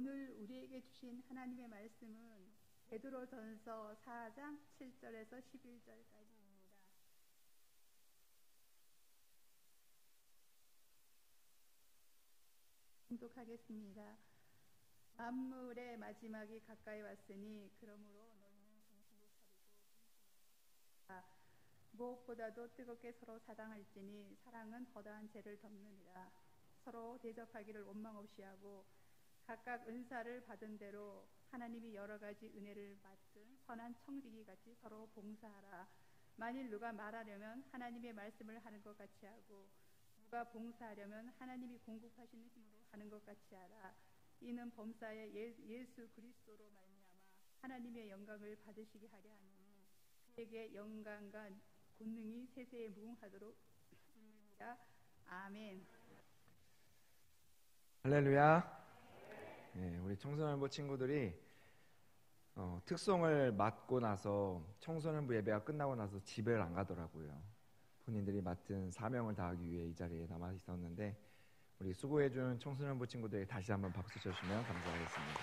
오늘 우리에게 주신 하나님의 말씀은 베드로전서 4장 7절에서 11절까지입니다. 봉독하겠습니다. 만물의 마지막이 가까이 왔으니 그러므로 너희는 정신을 차리고 무엇보다도 뜨겁게 서로 사랑할지니 사랑은 허다한 죄를 덮느니라. 서로 대접하기를 원망 없이 하고 각각 은사를 받은 대로 하나님이 여러 가지 은혜를 받은 선한 청지기 같이 서로 봉사하라. 만일 누가 말하려면 하나님의 말씀을 하는 것 같이 하고 누가 봉사하려면 하나님이 공급하시는 힘으로 하는 것 같이 하라. 이는 범사에 예수 그리스도로 말미암아 하나님의 영광을 받으시게 하려 하느니 그에게 영광과 권능이 세세에 무궁하도록 있느니라. 아멘. 할렐루야. 네, 우리 청소년부 친구들이 특송을 맡고 나서 청소년부 예배가 끝나고 나서 집을 안 가더라고요. 본인들이 맡은 사명을 다하기 위해 이 자리에 남아 있었는데 우리 수고해준 청소년부 친구들에게 다시 한번 박수 쳐주시면 감사하겠습니다.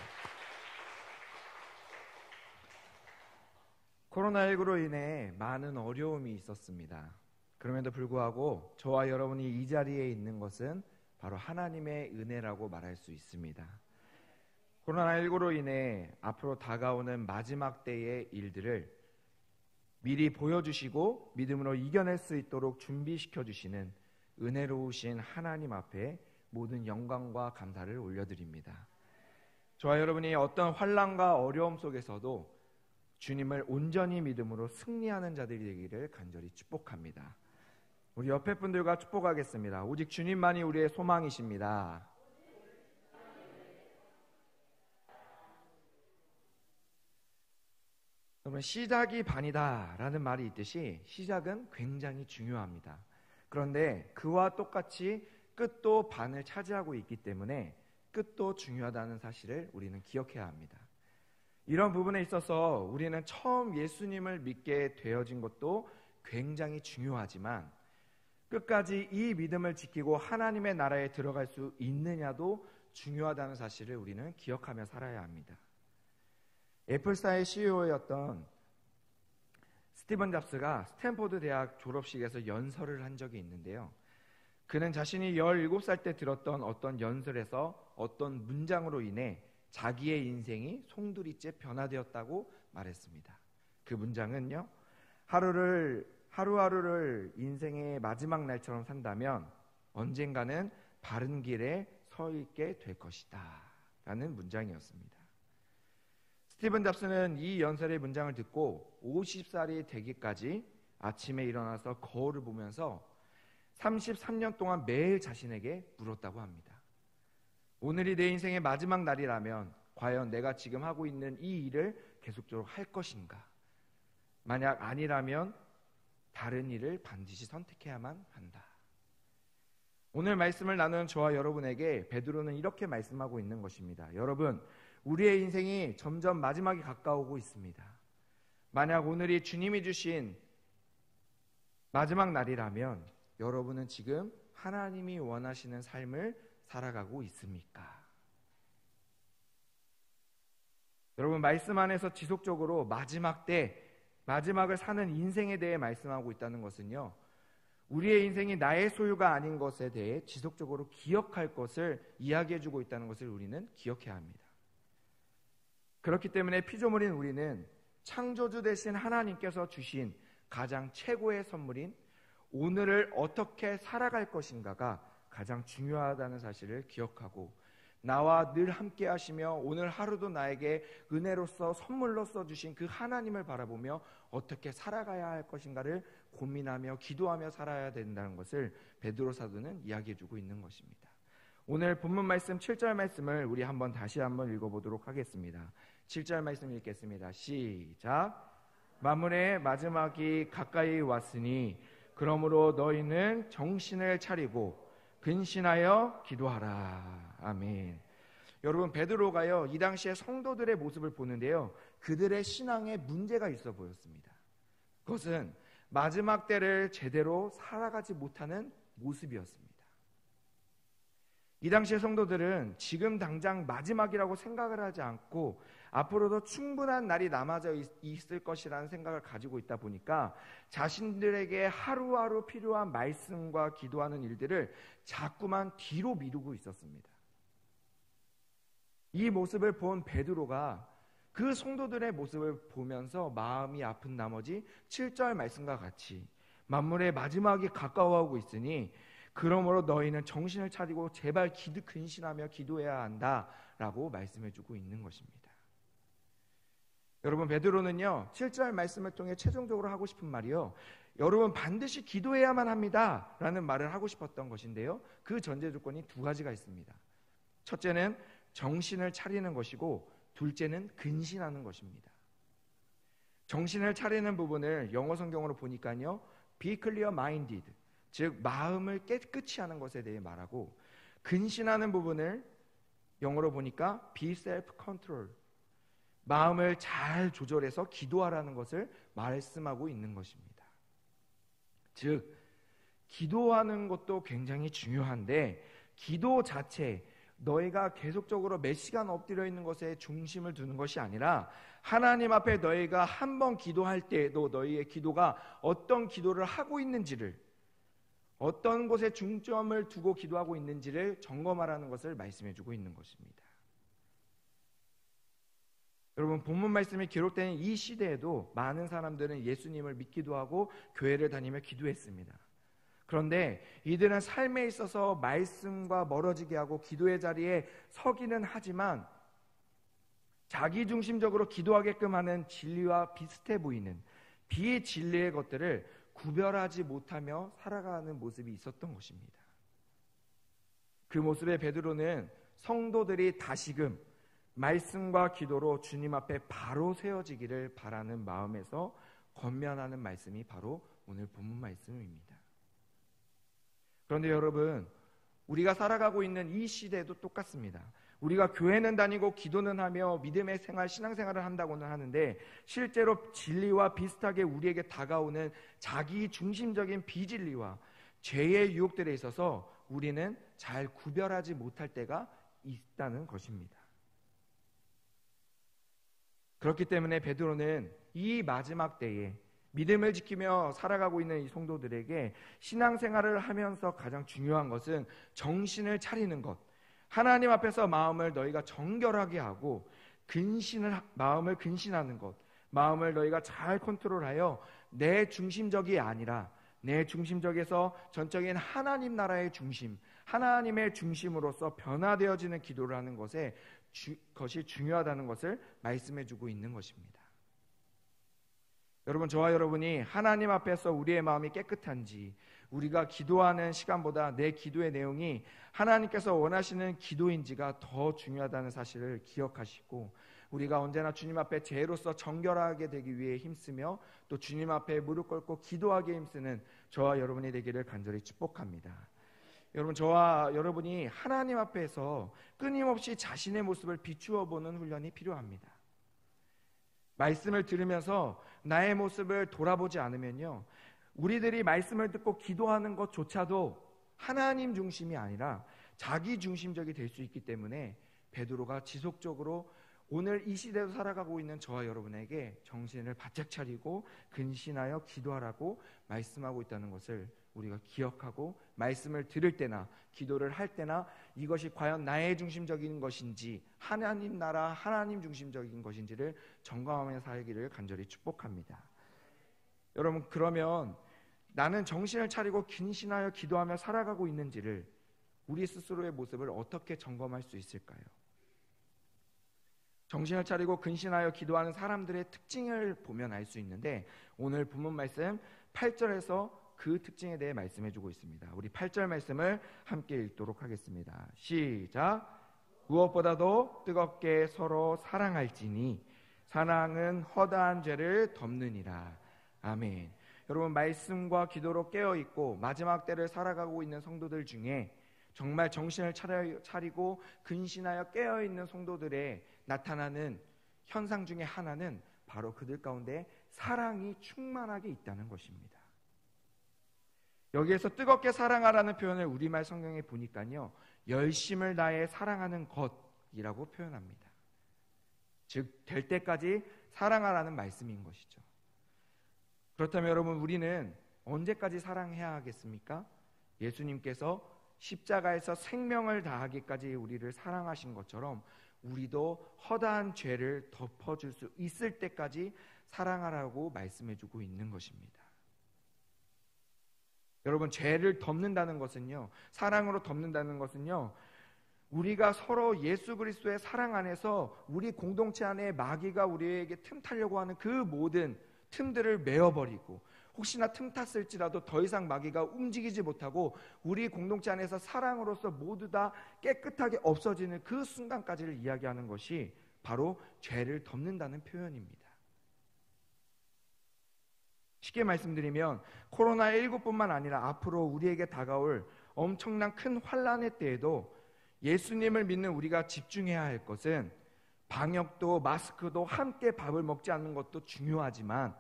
코로나19로 인해 많은 어려움이 있었습니다. 그럼에도 불구하고 저와 여러분이 이 자리에 있는 것은 바로 하나님의 은혜라고 말할 수 있습니다. 코로나19로 인해 앞으로 다가오는 마지막 때의 일들을 미리 보여주시고 믿음으로 이겨낼 수 있도록 준비시켜 주시는 은혜로우신 하나님 앞에 모든 영광과 감사를 올려드립니다. 저와 여러분이 어떤 환난과 어려움 속에서도 주님을 온전히 믿음으로 승리하는 자들이 되기를 간절히 축복합니다. 우리 옆에 분들과 축복하겠습니다. 오직 주님만이 우리의 소망이십니다. 그러면 시작이 반이다 라는 말이 있듯이 시작은 굉장히 중요합니다. 그런데 그와 똑같이 끝도 반을 차지하고 있기 때문에 끝도 중요하다는 사실을 우리는 기억해야 합니다. 이런 부분에 있어서 우리는 처음 예수님을 믿게 되어진 것도 굉장히 중요하지만 끝까지 이 믿음을 지키고 하나님의 나라에 들어갈 수 있느냐도 중요하다는 사실을 우리는 기억하며 살아야 합니다. 애플사의 CEO였던 스티븐 잡스가 스탠포드 대학 졸업식에서 연설을 한 적이 있는데요. 그는 자신이 17살 때 들었던 어떤 연설에서 어떤 문장으로 인해 자기의 인생이 송두리째 변화되었다고 말했습니다. 그 문장은요, 하루하루를 인생의 마지막 날처럼 산다면 언젠가는 바른 길에 서 있게 될 것이다 라는 문장이었습니다. 스티븐 잡스는 이 연설의 문장을 듣고 50살이 되기까지 아침에 일어나서 거울을 보면서 33년 동안 매일 자신에게 물었다고 합니다. 오늘이 내 인생의 마지막 날이라면 과연 내가 지금 하고 있는 이 일을 계속적으로 할 것인가? 만약 아니라면 다른 일을 반드시 선택해야만 한다. 오늘 말씀을 나누는 저와 여러분에게 베드로는 이렇게 말씀하고 있는 것입니다. 여러분, 우리의 인생이 점점 마지막이 가까우고 있습니다. 만약 오늘이 주님이 주신 마지막 날이라면 여러분은 지금 하나님이 원하시는 삶을 살아가고 있습니까? 여러분, 말씀 안에서 지속적으로 마지막 때, 마지막을 사는 인생에 대해 말씀하고 있다는 것은요, 우리의 인생이 나의 소유가 아닌 것에 대해 지속적으로 기억할 것을 이야기해주고 있다는 것을 우리는 기억해야 합니다. 그렇기 때문에 피조물인 우리는 창조주 되신 하나님께서 주신 가장 최고의 선물인 오늘을 어떻게 살아갈 것인가가 가장 중요하다는 사실을 기억하고 나와 늘 함께 하시며 오늘 하루도 나에게 은혜로서 선물로서 주신 그 하나님을 바라보며 어떻게 살아가야 할 것인가를 고민하며 기도하며 살아야 된다는 것을 베드로 사도는 이야기해주고 있는 것입니다. 오늘 본문 말씀 7절 말씀을 우리 다시 한번 읽어보도록 하겠습니다. 7절 말씀 읽겠습니다. 시작. 만물의 마지막이 가까이 왔으니 그러므로 너희는 정신을 차리고 근신하여 기도하라. 아멘. 여러분, 베드로가요, 이 당시에 성도들의 모습을 보는데요, 그들의 신앙에 문제가 있어 보였습니다. 그것은 마지막 때를 제대로 살아가지 못하는 모습이었습니다. 이 당시의 성도들은 지금 당장 마지막이라고 생각을 하지 않고 앞으로도 충분한 날이 남아져 있을 것이라는 생각을 가지고 있다 보니까 자신들에게 하루하루 필요한 말씀과 기도하는 일들을 자꾸만 뒤로 미루고 있었습니다. 이 모습을 본 베드로가 그 성도들의 모습을 보면서 마음이 아픈 나머지 7절 말씀과 같이 만물의 마지막이 가까워오고 있으니 그러므로 너희는 정신을 차리고 제발 근신하며 기도해야 한다라고 말씀해주고 있는 것입니다. 여러분, 베드로는요 7절 말씀을 통해 최종적으로 하고 싶은 말이요, 여러분 반드시 기도해야만 합니다 라는 말을 하고 싶었던 것인데요, 그 전제 조건이 두 가지가 있습니다. 첫째는 정신을 차리는 것이고 둘째는 근신하는 것입니다. 정신을 차리는 부분을 영어 성경으로 보니까요 be clear minded, 즉 마음을 깨끗이 하는 것에 대해 말하고, 근신하는 부분을 영어로 보니까 be self control, 마음을 잘 조절해서 기도하라는 것을 말씀하고 있는 것입니다. 즉 기도하는 것도 굉장히 중요한데 기도 자체, 너희가 계속적으로 몇 시간 엎드려 있는 것에 중심을 두는 것이 아니라 하나님 앞에 너희가 한 번 기도할 때에도 너희의 기도가 어떤 기도를 하고 있는지를, 어떤 곳에 중점을 두고 기도하고 있는지를 점검하라는 것을 말씀해주고 있는 것입니다. 여러분, 본문 말씀이 기록된 이 시대에도 많은 사람들은 예수님을 믿기도 하고 교회를 다니며 기도했습니다. 그런데 이들은 삶에 있어서 말씀과 멀어지게 하고 기도의 자리에 서기는 하지만 자기중심적으로 기도하게끔 하는 진리와 비슷해 보이는 비진리의 것들을 구별하지 못하며 살아가는 모습이 있었던 것입니다. 그 모습에 베드로는 성도들이 다시금 말씀과 기도로 주님 앞에 바로 세워지기를 바라는 마음에서 권면하는 말씀이 바로 오늘 본문 말씀입니다. 그런데 여러분, 우리가 살아가고 있는 이 시대도 똑같습니다. 우리가 교회는 다니고 기도는 하며 믿음의 생활, 신앙생활을 한다고는 하는데 실제로 진리와 비슷하게 우리에게 다가오는 자기 중심적인 비진리와 죄의 유혹들에 있어서 우리는 잘 구별하지 못할 때가 있다는 것입니다. 그렇기 때문에 베드로는 이 마지막 때에 믿음을 지키며 살아가고 있는 이 성도들에게 신앙생활을 하면서 가장 중요한 것은 정신을 차리는 것, 하나님 앞에서 마음을 너희가 정결하게 하고 마음을 근신하는 것, 마음을 너희가 잘 컨트롤하여 내 중심적이 아니라 내 중심적에서 전적인 하나님 나라의 중심, 하나님의 중심으로서 변화되어지는 기도를 하는 것이 중요하다는 것을 말씀해주고 있는 것입니다. 여러분, 저와 여러분이 하나님 앞에서 우리의 마음이 깨끗한지, 우리가 기도하는 시간보다 내 기도의 내용이 하나님께서 원하시는 기도인지가 더 중요하다는 사실을 기억하시고, 우리가 언제나 주님 앞에 죄로서 정결하게 되기 위해 힘쓰며 또 주님 앞에 무릎 꿇고 기도하기에 힘쓰는 저와 여러분이 되기를 간절히 축복합니다. 여러분, 저와 여러분이 하나님 앞에서 끊임없이 자신의 모습을 비추어 보는 훈련이 필요합니다. 말씀을 들으면서 나의 모습을 돌아보지 않으면요, 우리들이 말씀을 듣고 기도하는 것조차도 하나님 중심이 아니라 자기 중심적이 될 수 있기 때문에 베드로가 지속적으로 오늘 이 시대도 살아가고 있는 저와 여러분에게 정신을 바짝 차리고 근신하여 기도하라고 말씀하고 있다는 것을 우리가 기억하고, 말씀을 들을 때나 기도를 할 때나 이것이 과연 나의 중심적인 것인지 하나님 나라 하나님 중심적인 것인지를 점검하며 살기를 간절히 축복합니다. 여러분, 그러면 나는 정신을 차리고 근신하여 기도하며 살아가고 있는지를, 우리 스스로의 모습을 어떻게 점검할 수 있을까요? 정신을 차리고 근신하여 기도하는 사람들의 특징을 보면 알 수 있는데, 오늘 본문 말씀 8절에서 그 특징에 대해 말씀해주고 있습니다. 우리 8절 말씀을 함께 읽도록 하겠습니다. 시작. 무엇보다도 뜨겁게 서로 사랑할지니 사랑은 허다한 죄를 덮느니라. 아멘. 여러분, 말씀과 기도로 깨어있고 마지막 때를 살아가고 있는 성도들 중에 정말 정신을 차리고 근신하여 깨어있는 성도들의 나타나는 현상 중에 하나는 바로 그들 가운데 사랑이 충만하게 있다는 것입니다. 여기에서 뜨겁게 사랑하라는 표현을 우리말 성경에 보니까요, 열심을 다해 사랑하는 것이라고 표현합니다. 즉, 될 때까지 사랑하라는 말씀인 것이죠. 그렇다면 여러분, 우리는 언제까지 사랑해야 하겠습니까? 예수님께서 십자가에서 생명을 다하기까지 우리를 사랑하신 것처럼 우리도 허다한 죄를 덮어줄 수 있을 때까지 사랑하라고 말씀해주고 있는 것입니다. 여러분, 죄를 덮는다는 것은요, 사랑으로 덮는다는 것은요, 우리가 서로 예수 그리스도의 사랑 안에서 우리 공동체 안에 마귀가 우리에게 틈타려고 하는 그 모든 틈들을 메어버리고, 혹시나 틈 탔을지라도 더 이상 마귀가 움직이지 못하고 우리 공동체 안에서 사랑으로서 모두 다 깨끗하게 없어지는 그 순간까지를 이야기하는 것이 바로 죄를 덮는다는 표현입니다. 쉽게 말씀드리면 코로나19뿐만 아니라 앞으로 우리에게 다가올 엄청난 큰 환난의 때에도 예수님을 믿는 우리가 집중해야 할 것은 방역도 마스크도 함께 밥을 먹지 않는 것도 중요하지만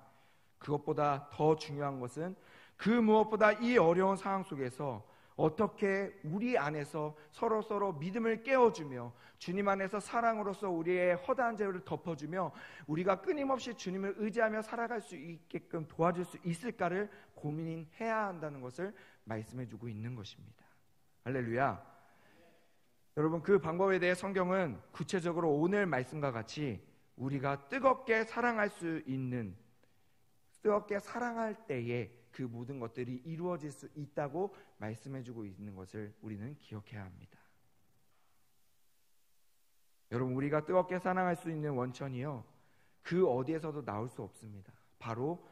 그것보다 더 중요한 것은 그 무엇보다 이 어려운 상황 속에서 어떻게 우리 안에서 서로 믿음을 깨워주며 주님 안에서 사랑으로서 우리의 허다한 죄를 덮어주며 우리가 끊임없이 주님을 의지하며 살아갈 수 있게끔 도와줄 수 있을까를 고민해야 한다는 것을 말씀해주고 있는 것입니다. 할렐루야. 여러분, 그 방법에 대해 성경은 구체적으로 오늘 말씀과 같이 우리가 뜨겁게 사랑할 수 있는, 뜨겁게 사랑할 때에 그 모든 것들이 이루어질 수 있다고 말씀해주고 있는 것을 우리는 기억해야 합니다. 여러분, 우리가 뜨겁게 사랑할 수 있는 원천이요, 그 어디에서도 나올 수 없습니다. 바로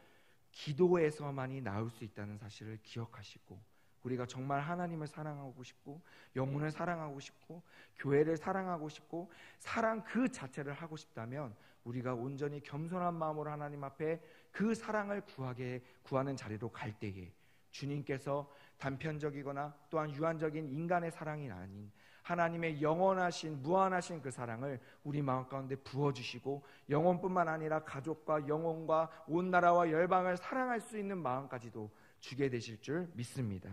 기도에서만이 나올 수 있다는 사실을 기억하시고, 우리가 정말 하나님을 사랑하고 싶고 영혼을 사랑하고 싶고 교회를 사랑하고 싶고 사랑 그 자체를 하고 싶다면 우리가 온전히 겸손한 마음으로 하나님 앞에 그 사랑을 구하는 자리로 갈 때에 주님께서 단편적이거나 또한 유한적인 인간의 사랑이 아닌 하나님의 영원하신 무한하신 그 사랑을 우리 마음 가운데 부어주시고 영혼뿐만 아니라 가족과 영혼과 온 나라와 열방을 사랑할 수 있는 마음까지도 주게 되실 줄 믿습니다.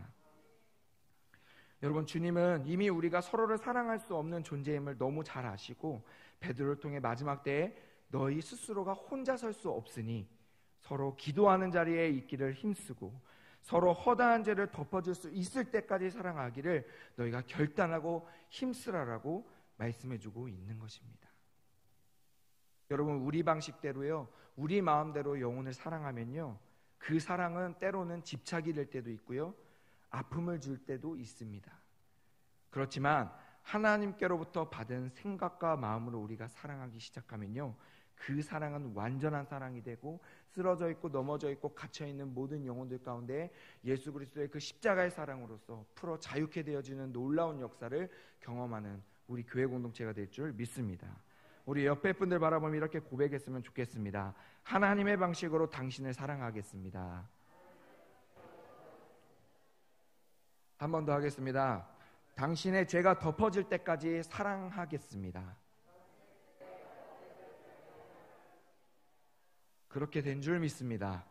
여러분, 주님은 이미 우리가 서로를 사랑할 수 없는 존재임을 너무 잘 아시고 베드로를 통해 마지막 때에 너희 스스로가 혼자 설 수 없으니 서로 기도하는 자리에 있기를 힘쓰고 서로 허다한 죄를 덮어줄 수 있을 때까지 사랑하기를 너희가 결단하고 힘쓰라라고 말씀해주고 있는 것입니다. 여러분, 우리 방식대로요, 우리 마음대로 영혼을 사랑하면요, 그 사랑은 때로는 집착이 될 때도 있고요, 아픔을 줄 때도 있습니다. 그렇지만 하나님께로부터 받은 생각과 마음으로 우리가 사랑하기 시작하면요, 그 사랑은 완전한 사랑이 되고 쓰러져 있고 넘어져 있고 갇혀 있는 모든 영혼들 가운데 예수 그리스도의 그 십자가의 사랑으로서 풀어 자유케 되어지는 놀라운 역사를 경험하는 우리 교회 공동체가 될 줄 믿습니다. 우리 옆에 분들 바라보며 이렇게 고백했으면 좋겠습니다. 하나님의 방식으로 당신을 사랑하겠습니다. 한 번 더 하겠습니다. 당신의 죄가 덮어질 때까지 사랑하겠습니다. 그렇게 된 줄 믿습니다.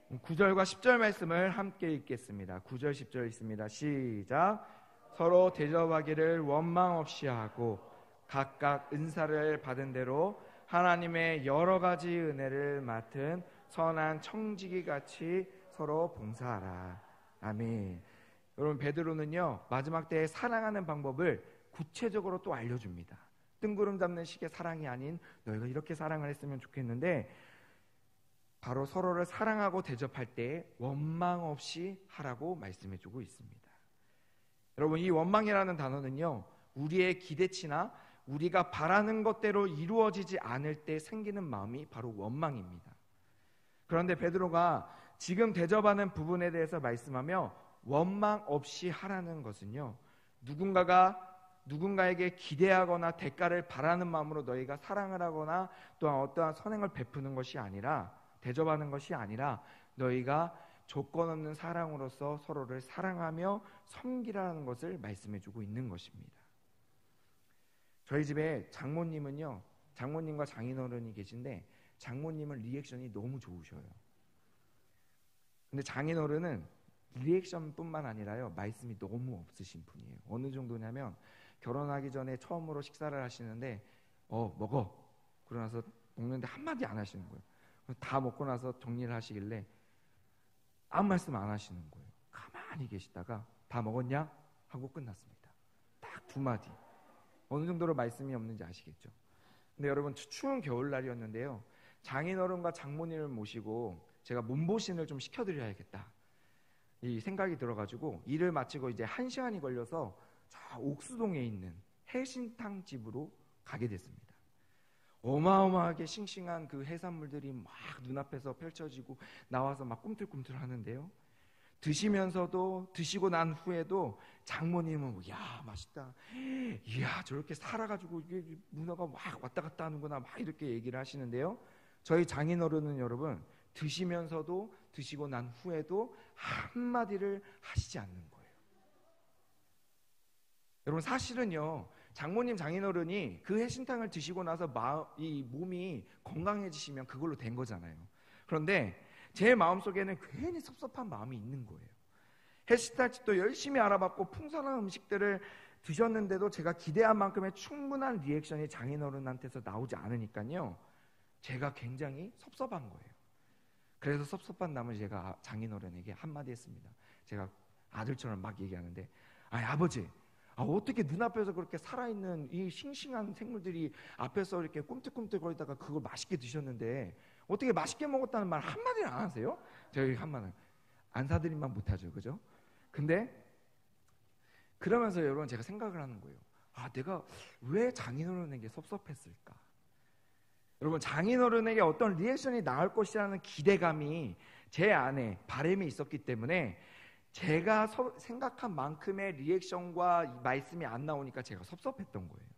9절과 10절 말씀을 함께 읽겠습니다. 9절 10절 있습니다. 시작. 서로 대접하기를 원망 없이 하고 각각 은사를 받은 대로 하나님의 여러 가지 은혜를 맡은 선한 청지기 같이 서로 봉사하라. 아멘. 여러분, 베드로는요, 마지막 때에 사랑하는 방법을 구체적으로 또 알려줍니다. 뜬구름 잡는 식의 사랑이 아닌 너희가 이렇게 사랑을 했으면 좋겠는데 바로 서로를 사랑하고 대접할 때 원망 없이 하라고 말씀해주고 있습니다. 여러분, 이 원망이라는 단어는요, 우리의 기대치나 우리가 바라는 것대로 이루어지지 않을 때 생기는 마음이 바로 원망입니다. 그런데 베드로가 지금 대접하는 부분에 대해서 말씀하며 원망 없이 하라는 것은요, 누군가에게 기대하거나 대가를 바라는 마음으로 너희가 사랑을 하거나 또한 어떠한 선행을 베푸는 것이 아니라, 대접하는 것이 아니라 너희가 조건 없는 사랑으로서 서로를 사랑하며 섬기라는 것을 말씀해주고 있는 것입니다. 저희 집에 장모님과 장인어른이 계신데 장모님은 리액션이 너무 좋으셔요. 근데 장인어른은 리액션뿐만 아니라요, 말씀이 너무 없으신 분이에요. 어느 정도냐면 결혼하기 전에 처음으로 식사를 하시는데 먹어. 그러고 나서 먹는데 한마디 안 하시는 거예요. 다 먹고 나서 정리를 하시길래 아무 말씀 안 하시는 거예요. 가만히 계시다가 다 먹었냐? 하고 끝났습니다. 딱 두 마디. 어느 정도로 말씀이 없는지 아시겠죠? 근데 여러분, 추운 겨울날이었는데요, 장인어른과 장모님을 모시고 제가 몸보신을 좀 시켜드려야겠다 이 생각이 들어가지고 일을 마치고 이제 1시간이 걸려서 저 옥수동에 있는 해신탕 집으로 가게 됐습니다. 어마어마하게 싱싱한 그 해산물들이 막 눈앞에서 펼쳐지고 나와서 막 꿈틀꿈틀 하는데요, 드시면서도, 드시고 난 후에도 장모님은 야 맛있다, 이야 저렇게 살아가지고 이게 문어가 막 왔다 갔다 하는구나, 막 이렇게 얘기를 하시는데요, 저희 장인어른은 여러분 드시면서도 드시고 난 후에도 한마디를 하시지 않는 거예요. 여러분, 사실은요, 장모님 장인어른이 그 해신탕을 드시고 나서 이 몸이 건강해지시면 그걸로 된 거잖아요. 그런데 제 마음속에는 괜히 섭섭한 마음이 있는 거예요. 해신탕집도 열심히 알아봤고 풍성한 음식들을 드셨는데도 제가 기대한 만큼의 충분한 리액션이 장인어른한테서 나오지 않으니까요, 제가 굉장히 섭섭한 거예요. 그래서 섭섭한 마음을 제가 장인어른에게 한마디 했습니다. 제가 아들처럼 막 얘기하는데, 아버지, 어떻게 눈앞에서 그렇게 살아있는 이 싱싱한 생물들이 앞에서 이렇게 꿈틀꿈틀거리다가 그걸 맛있게 드셨는데 어떻게 맛있게 먹었다는 말 한마디를 안 하세요? 저희 한마디는 안 사드리면 못하죠, 그죠? 근데 그러면서 여러분 제가 생각을 하는 거예요. 내가 왜 장인어른에게 섭섭했을까? 여러분, 장인어른에게 어떤 리액션이 나올 것이라는 기대감이 제 안에 바람이 있었기 때문에 제가 생각한 만큼의 리액션과 말씀이 안 나오니까 제가 섭섭했던 거예요.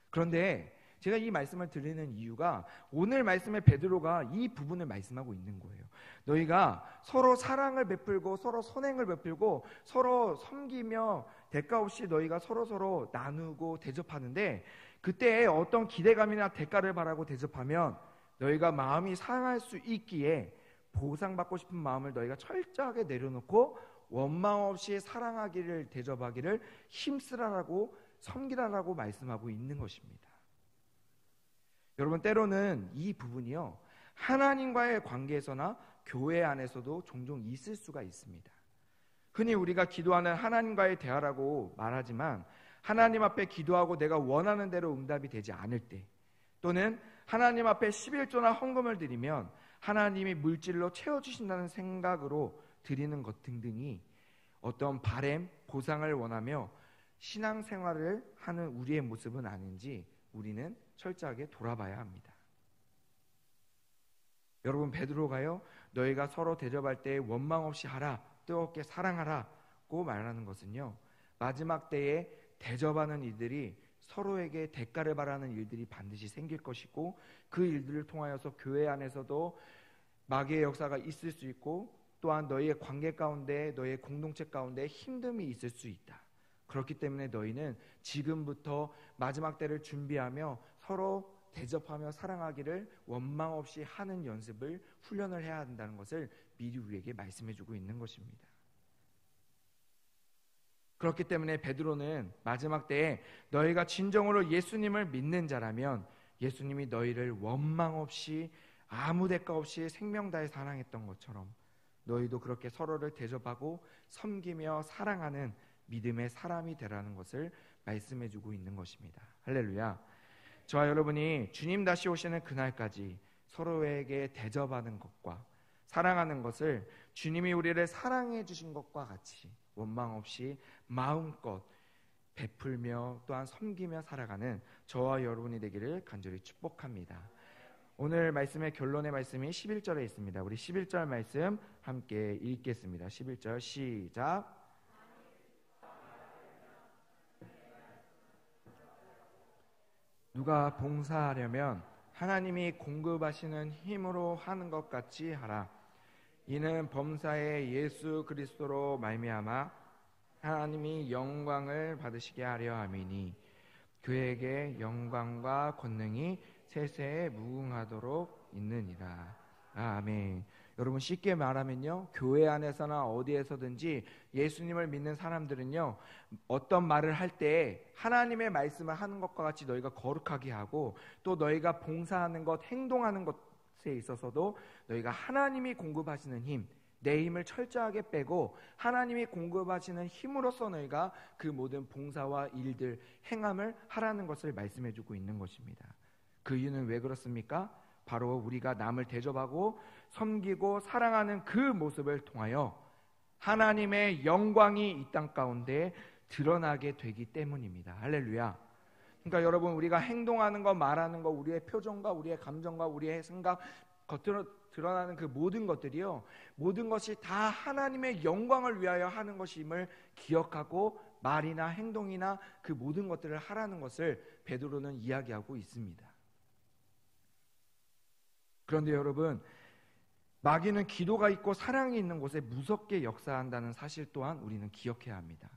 그런데 제가 이 말씀을 드리는 이유가 오늘 말씀에 베드로가 이 부분을 말씀하고 있는 거예요. 너희가 서로 사랑을 베풀고 서로 선행을 베풀고 서로 섬기며 대가 없이 너희가 서로 나누고 대접하는데, 그때 어떤 기대감이나 대가를 바라고 대접하면 너희가 마음이 상할 수 있기에 보상받고 싶은 마음을 너희가 철저하게 내려놓고 원망 없이 사랑하기를, 대접하기를 힘쓰라라고, 섬기라라고 말씀하고 있는 것입니다. 여러분, 때로는 이 부분이요, 하나님과의 관계에서나 교회 안에서도 종종 있을 수가 있습니다. 흔히 우리가 기도하는 하나님과의 대화라고 말하지만 하나님 앞에 기도하고 내가 원하는 대로 응답이 되지 않을 때, 또는 하나님 앞에 11조나 헌금을 드리면 하나님이 물질로 채워주신다는 생각으로 드리는 것 등등이 어떤 바램, 보상을 원하며 신앙생활을 하는 우리의 모습은 아닌지 우리는 철저하게 돌아봐야 합니다. 여러분, 베드로가요, 너희가 서로 대접할 때 원망 없이 하라, 뜨겁게 사랑하라고 말하는 것은요, 마지막 때에 대접하는 이들이 서로에게 대가를 바라는 일들이 반드시 생길 것이고, 그 일들을 통하여서 교회 안에서도 마귀의 역사가 있을 수 있고, 또한 너희의 관계 가운데, 너희의 공동체 가운데 힘듦이 있을 수 있다. 그렇기 때문에 너희는 지금부터 마지막 때를 준비하며 서로 대접하며 사랑하기를 원망 없이 하는 연습을, 훈련을 해야 한다는 것을 미리 우리에게 말씀해주고 있는 것입니다. 그렇기 때문에 베드로는 마지막 때에 너희가 진정으로 예수님을 믿는 자라면 예수님이 너희를 원망 없이 아무 대가 없이 생명 다해 사랑했던 것처럼 너희도 그렇게 서로를 대접하고 섬기며 사랑하는 믿음의 사람이 되라는 것을 말씀해주고 있는 것입니다. 할렐루야. 저와 여러분이 주님 다시 오시는 그날까지 서로에게 대접하는 것과 사랑하는 것을 주님이 우리를 사랑해 주신 것과 같이 원망 없이 마음껏 베풀며 또한 섬기며 살아가는 저와 여러분이 되기를 간절히 축복합니다. 오늘 말씀의 결론의 말씀이 11절에 있습니다. 우리 11절 말씀 함께 읽겠습니다. 11절 시작. 누가 봉사하려면 하나님이 공급하시는 힘으로 하는 것 같이 하라. 이는 범사의 예수 그리스도로 말미암아 하나님이 영광을 받으시게 하려 함이니 그에게 영광과 권능이 세세에 무궁하도록 있느니라. 아멘. 여러분 쉽게 말하면요, 교회 안에서나 어디에서든지 예수님을 믿는 사람들은요, 어떤 말을 할 때 하나님의 말씀을 하는 것과 같이 너희가 거룩하게 하고, 또 너희가 봉사하는 것, 행동하는 것에 있어서도 너희가 하나님이 공급하시는 힘, 내 힘을 철저하게 빼고 하나님이 공급하시는 힘으로써 너희가 그 모든 봉사와 일들, 행함을 하라는 것을 말씀해주고 있는 것입니다. 그 이유는 왜 그렇습니까? 바로 우리가 남을 대접하고 섬기고 사랑하는 그 모습을 통하여 하나님의 영광이 이 땅 가운데 드러나게 되기 때문입니다. 할렐루야. 그러니까 여러분, 우리가 행동하는 것, 말하는 것, 우리의 표정과 우리의 감정과 우리의 생각, 겉으로 드러나는 그 모든 것들이요, 모든 것이 다 하나님의 영광을 위하여 하는 것임을 기억하고 말이나 행동이나 그 모든 것들을 하라는 것을 베드로는 이야기하고 있습니다. 그런데 여러분, 마귀는 기도가 있고 사랑이 있는 곳에 무섭게 역사한다는 사실 또한 우리는 기억해야 합니다.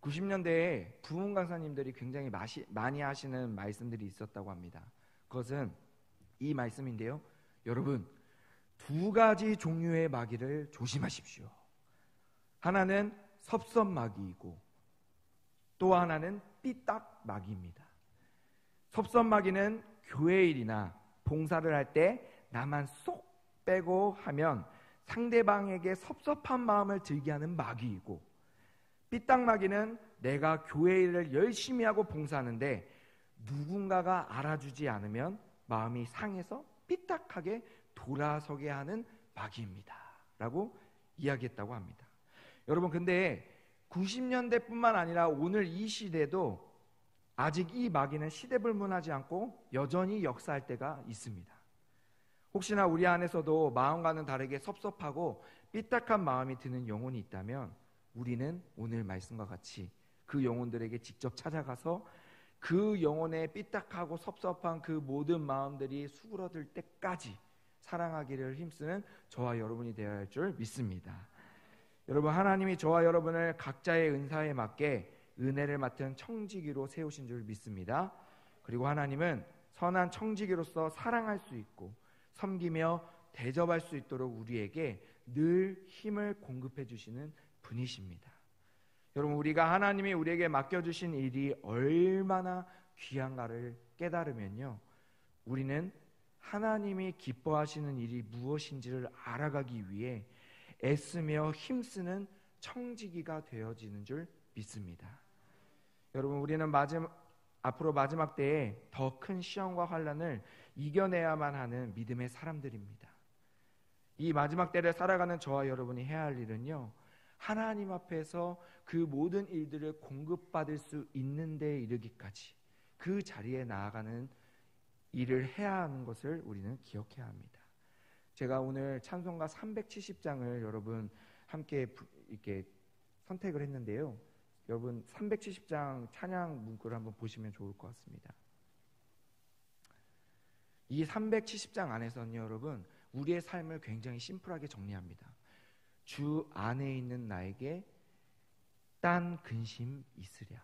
90년대에 부흥 강사님들이 굉장히 많이 하시는 말씀들이 있었다고 합니다. 그것은 이 말씀인데요, 여러분, 두 가지 종류의 마귀를 조심하십시오. 하나는 섭섭 마귀이고 또 하나는 삐딱 마귀입니다. 섭섭 마귀는 교회 일이나 봉사를 할 때 나만 쏙 빼고 하면 상대방에게 섭섭한 마음을 들게 하는 마귀이고, 삐딱 마귀는 내가 교회 일을 열심히 하고 봉사하는데 누군가가 알아주지 않으면 마음이 상해서 삐딱하게 돌아서게 하는 마귀입니다 라고 이야기했다고 합니다. 여러분, 근데 90년대뿐만 아니라 오늘 이 시대도 아직 이 마귀는 시대불문하지 않고 여전히 역사할 때가 있습니다. 혹시나 우리 안에서도 마음과는 다르게 섭섭하고 삐딱한 마음이 드는 영혼이 있다면 우리는 오늘 말씀과 같이 그 영혼들에게 직접 찾아가서 그 영혼의 삐딱하고 섭섭한 그 모든 마음들이 수그러들 때까지 사랑하기를 힘쓰는 저와 여러분이 되어야 할 줄 믿습니다. 여러분, 하나님이 저와 여러분을 각자의 은사에 맞게 은혜를 맡은 청지기로 세우신 줄 믿습니다. 그리고 하나님은 선한 청지기로서 사랑할 수 있고 섬기며 대접할 수 있도록 우리에게 늘 힘을 공급해 주시는 분이십니다. 여러분, 우리가 하나님이 우리에게 맡겨주신 일이 얼마나 귀한가를 깨달으면요, 우리는 하나님이 기뻐하시는 일이 무엇인지를 알아가기 위해 애쓰며 힘쓰는 청지기가 되어지는 줄 믿습니다. 여러분, 우리는 앞으로 마지막 때에 더 큰 시험과 환난을 이겨내야만 하는 믿음의 사람들입니다. 이 마지막 때를 살아가는 저와 여러분이 해야 할 일은요, 하나님 앞에서 그 모든 일들을 공급받을 수 있는 데에 이르기까지 그 자리에 나아가는 일을 해야 하는 것을 우리는 기억해야 합니다. 제가 오늘 찬송가 370장을 여러분 함께 이렇게 선택을 했는데요, 여러분 370장 찬양 문구를 한번 보시면 좋을 것 같습니다. 이 370장 안에서는요, 여러분, 우리의 삶을 굉장히 심플하게 정리합니다. 주 안에 있는 나에게 딴 근심 있으랴.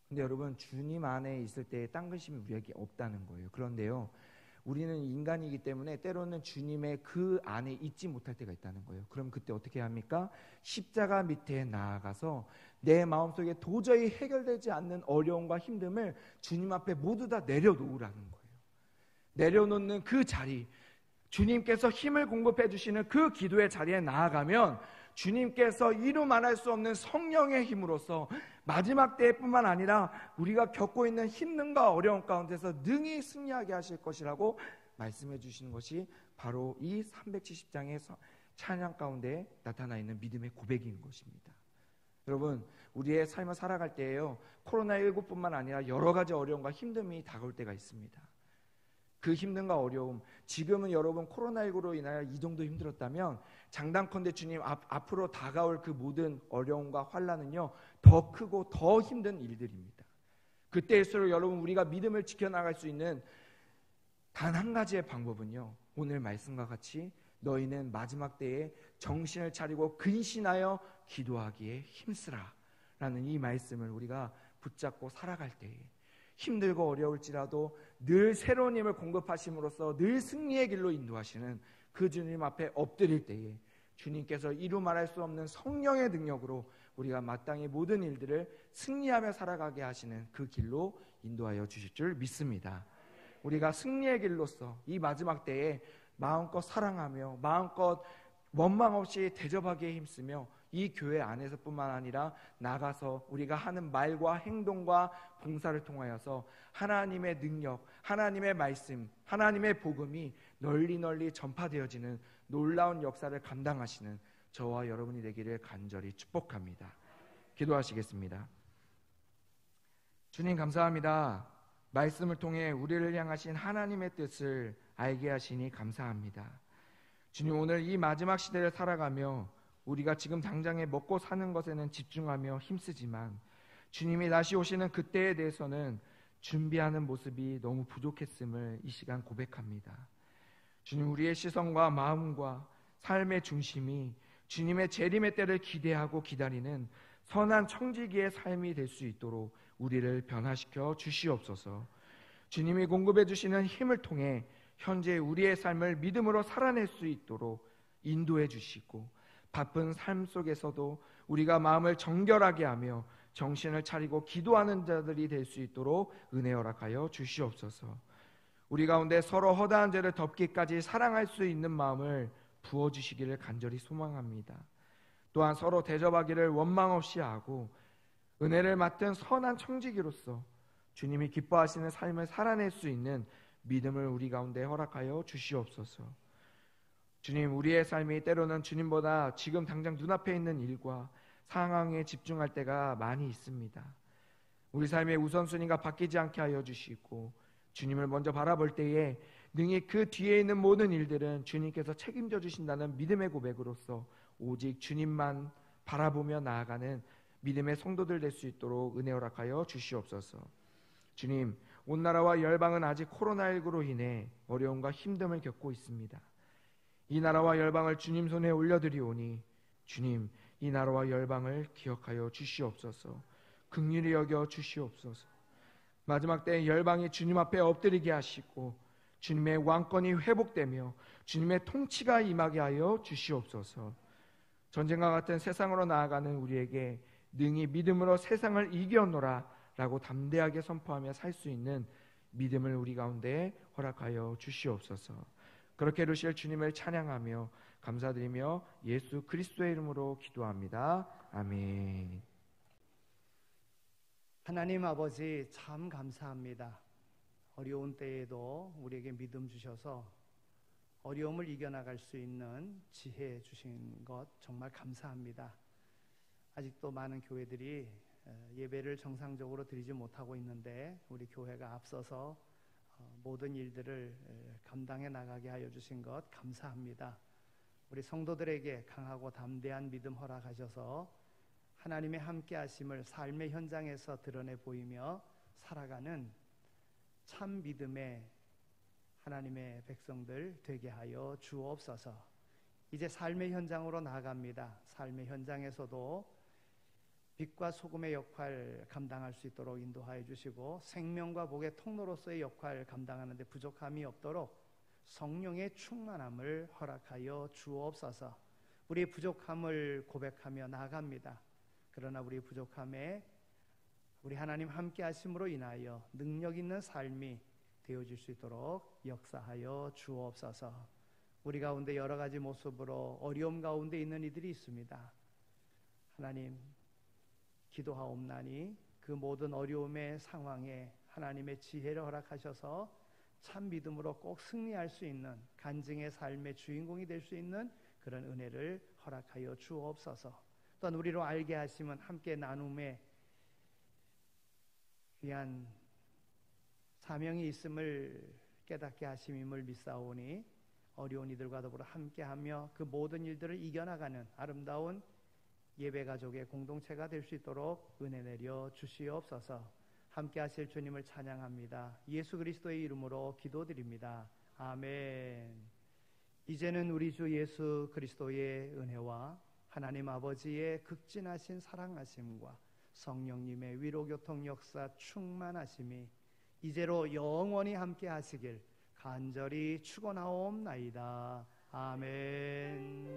근데 여러분, 주님 안에 있을 때 딴 근심이 우리에게 없다는 거예요. 그런데요, 우리는 인간이기 때문에 때로는 주님의 그 안에 있지 못할 때가 있다는 거예요. 그럼 그때 어떻게 합니까? 십자가 밑에 나아가서 내 마음속에 도저히 해결되지 않는 어려움과 힘듦을 주님 앞에 모두 다 내려놓으라는 거예요. 내려놓는 그 자리, 주님께서 힘을 공급해 주시는 그 기도의 자리에 나아가면 주님께서 이루 말할 수 없는 성령의 힘으로써 마지막 때뿐만 아니라 우리가 겪고 있는 힘듦과 어려움 가운데서 능히 승리하게 하실 것이라고 말씀해 주시는 것이 바로 이 370장의 찬양 가운데 나타나 있는 믿음의 고백인 것입니다. 여러분, 우리의 삶을 살아갈 때에요, 코로나19뿐만 아니라 여러 가지 어려움과 힘듦이 다가올 때가 있습니다. 그 힘듦과 어려움, 지금은 여러분 코로나19로 인하여 이 정도 힘들었다면 장담컨대 주님 앞으로 다가올 그 모든 어려움과 환난은요, 더 크고 더 힘든 일들입니다. 그때일수록 여러분, 우리가 믿음을 지켜나갈 수 있는 단 한 가지의 방법은요, 오늘 말씀과 같이 너희는 마지막 때에 정신을 차리고 근신하여 기도하기에 힘쓰라 라는 이 말씀을 우리가 붙잡고 살아갈 때에 힘들고 어려울지라도 늘 새로운 힘을 공급하심으로써 늘 승리의 길로 인도하시는 그 주님 앞에 엎드릴 때에 주님께서 이루 말할 수 없는 성령의 능력으로 우리가 마땅히 모든 일들을 승리하며 살아가게 하시는 그 길로 인도하여 주실 줄 믿습니다. 우리가 승리의 길로서 이 마지막 때에 마음껏 사랑하며 마음껏 원망 없이 대접하기에 힘쓰며 이 교회 안에서뿐만 아니라 나가서 우리가 하는 말과 행동과 봉사를 통하여서 하나님의 능력, 하나님의 말씀, 하나님의 복음이 널리 전파되어지는 놀라운 역사를 감당하시는 저와 여러분이 되기를 간절히 축복합니다. 기도하시겠습니다. 주님 감사합니다. 말씀을 통해 우리를 향하신 하나님의 뜻을 알게 하시니 감사합니다. 주님, 오늘 이 마지막 시대를 살아가며 우리가 지금 당장에 먹고 사는 것에는 집중하며 힘쓰지만 주님이 다시 오시는 그때에 대해서는 준비하는 모습이 너무 부족했음을 이 시간 고백합니다. 주님, 우리의 시선과 마음과 삶의 중심이 주님의 재림의 때를 기대하고 기다리는 선한 청지기의 삶이 될 수 있도록 우리를 변화시켜 주시옵소서. 주님이 공급해 주시는 힘을 통해 현재 우리의 삶을 믿음으로 살아낼 수 있도록 인도해 주시고 바쁜 삶 속에서도 우리가 마음을 정결하게 하며 정신을 차리고 기도하는 자들이 될 수 있도록 은혜 허락하여 주시옵소서. 우리 가운데 서로 허다한 죄를 덮기까지 사랑할 수 있는 마음을 부어주시기를 간절히 소망합니다. 또한 서로 대접하기를 원망 없이 하고 은혜를 맡은 선한 청지기로서 주님이 기뻐하시는 삶을 살아낼 수 있는 믿음을 우리 가운데 허락하여 주시옵소서. 주님, 우리의 삶이 때로는 주님보다 지금 당장 눈앞에 있는 일과 상황에 집중할 때가 많이 있습니다. 우리 삶의 우선순위가 바뀌지 않게 하여 주시고 주님을 먼저 바라볼 때에 능히 그 뒤에 있는 모든 일들은 주님께서 책임져 주신다는 믿음의 고백으로서 오직 주님만 바라보며 나아가는 믿음의 성도들 될 수 있도록 은혜 허락하여 주시옵소서. 주님, 온 나라와 열방은 아직 코로나19로 인해 어려움과 힘듦을 겪고 있습니다. 이 나라와 열방을 주님 손에 올려드리오니 주님, 이 나라와 열방을 기억하여 주시옵소서. 긍휼히 여겨 주시옵소서. 마지막 때에 열방이 주님 앞에 엎드리게 하시고 주님의 왕권이 회복되며 주님의 통치가 임하게 하여 주시옵소서. 전쟁과 같은 세상으로 나아가는 우리에게 능히 믿음으로 세상을 이겨노라 라고 담대하게 선포하며 살 수 있는 믿음을 우리 가운데 허락하여 주시옵소서. 그렇게 이루실 주님을 찬양하며 감사드리며 예수 그리스도의 이름으로 기도합니다. 아멘. 하나님 아버지, 참 감사합니다. 어려운 때에도 우리에게 믿음 주셔서 어려움을 이겨나갈 수 있는 지혜 주신 것 정말 감사합니다. 아직도 많은 교회들이 예배를 정상적으로 드리지 못하고 있는데 우리 교회가 앞서서 모든 일들을 감당해 나가게 하여 주신 것 감사합니다. 우리 성도들에게 강하고 담대한 믿음 허락하셔서 하나님의 함께 하심을 삶의 현장에서 드러내 보이며 살아가는 참 믿음의 하나님의 백성들 되게 하여 주옵소서. 이제 삶의 현장으로 나아갑니다. 삶의 현장에서도 빛과 소금의 역할 감당할 수 있도록 인도하여 주시고 생명과 복의 통로로서의 역할 감당하는 데 부족함이 없도록 성령의 충만함을 허락하여 주옵소서. 우리의 부족함을 고백하며 나아갑니다. 그러나 우리 부족함에 우리 하나님 함께 하심으로 인하여 능력 있는 삶이 되어질 수 있도록 역사하여 주옵소서. 우리 가운데 여러 가지 모습으로 어려움 가운데 있는 이들이 있습니다. 하나님, 기도하옵나니 그 모든 어려움의 상황에 하나님의 지혜를 허락하셔서 참 믿음으로 꼭 승리할 수 있는 간증의 삶의 주인공이 될 수 있는 그런 은혜를 허락하여 주옵소서. 또한 우리로 알게 하시면 함께 나눔에 위한 사명이 있음을 깨닫게 하심임을 믿사오니 어려운 이들과 더불어 함께하며 그 모든 일들을 이겨나가는 아름다운 예배가족의 공동체가 될 수 있도록 은혜 내려 주시옵소서. 함께 하실 주님을 찬양합니다. 예수 그리스도의 이름으로 기도드립니다. 아멘. 이제는 우리 주 예수 그리스도의 은혜와 하나님 아버지의 극진하신 사랑하심과 성령님의 위로교통 역사 충만하심이 이제로 영원히 함께 하시길 간절히 축원하옵나이다. 아멘.